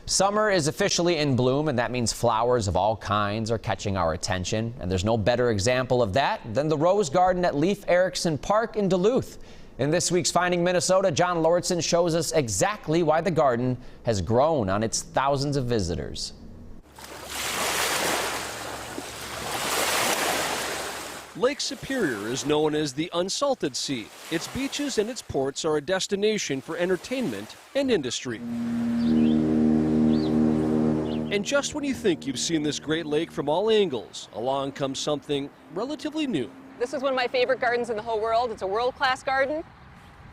Summer is officially in bloom, and that means flowers of all kinds are catching our attention. And there's no better example of that than the Rose Garden at Leif Erikson Park in Duluth. In this week's Finding Minnesota, John Lauritsen shows us exactly why the garden has grown on its thousands of visitors. Lake Superior is known as the Unsalted Sea. Its beaches and its ports are a destination for entertainment and industry. And just when you think you've seen this great lake from all angles, along comes something relatively new. This is one of my favorite gardens in the whole world. It's a world-class garden,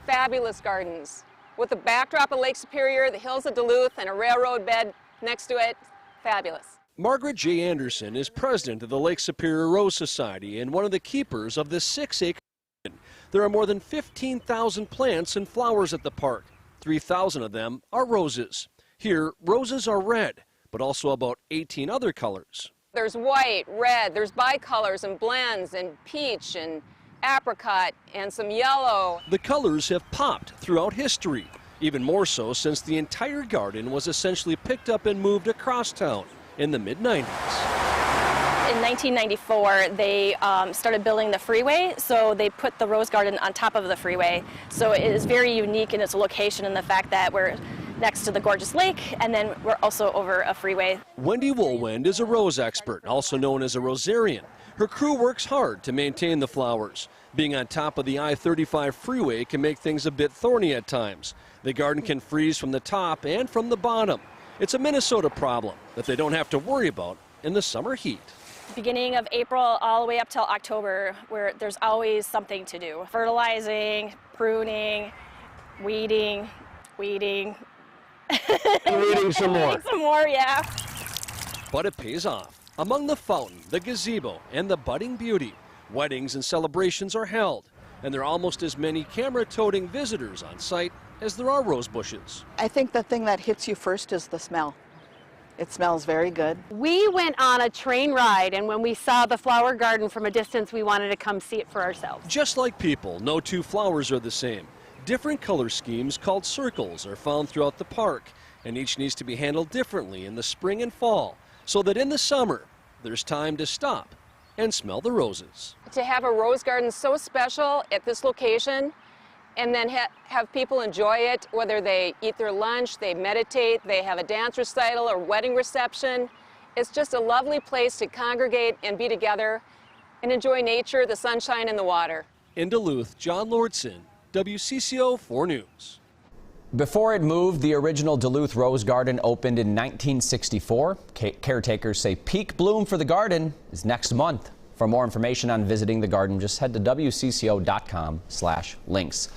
fabulous gardens. With the backdrop of Lake Superior, the hills of Duluth, and a railroad bed next to it, fabulous. Margaret J. Anderson is president of the Lake Superior Rose Society and one of the keepers of this 6-acre garden. There are more than 15,000 plants and flowers at the park. 3,000 of them are roses. Here, roses are red, but also about 18 other colors. There's white, red, there's bicolors and blends and peach and apricot and some yellow. The colors have popped throughout history, even more so since the entire garden was essentially picked up and moved across town in the mid-90s. In 1994, they started building the freeway, so they put the Rose Garden on top of the freeway. So it is very unique in its location and the fact that we're next to the gorgeous lake, and then we're also over a freeway. Wendy Woolwind is a rose expert, also known as a rosarian. Her crew works hard to maintain the flowers. Being on top of the I-35 freeway can make things a bit thorny at times. The garden can freeze from the top and from the bottom. It's a Minnesota problem that they don't have to worry about in the summer heat. Beginning of April all the way up till October, where there's always something to do. Fertilizing, pruning, weeding. Weeding some more. Weeding some more, yeah. But it pays off. Among the fountain, the gazebo, and the budding beauty, weddings and celebrations are held. And there are almost as many camera-toting visitors on site as there are rose bushes. I think the thing that hits you first is the smell. It smells very good. We went on a train ride, and when we saw the flower garden from a distance, we wanted to come see it for ourselves. Just like people, no two flowers are the same. Different color schemes called circles are found throughout the park, and each needs to be handled differently in the spring and fall, so that in the summer, there's time to stop and smell the roses. To have a rose garden so special at this location, and then have people enjoy it, whether they eat their lunch, they meditate, they have a dance recital or wedding reception. It's just a lovely place to congregate and be together and enjoy nature, the sunshine, and the water. In Duluth, John Lauritsen, WCCO 4 News. Before it moved, the original Duluth Rose Garden opened in 1964. Caretakers say peak bloom for the garden is next month. For more information on visiting the garden, just head to WCCO.com/links.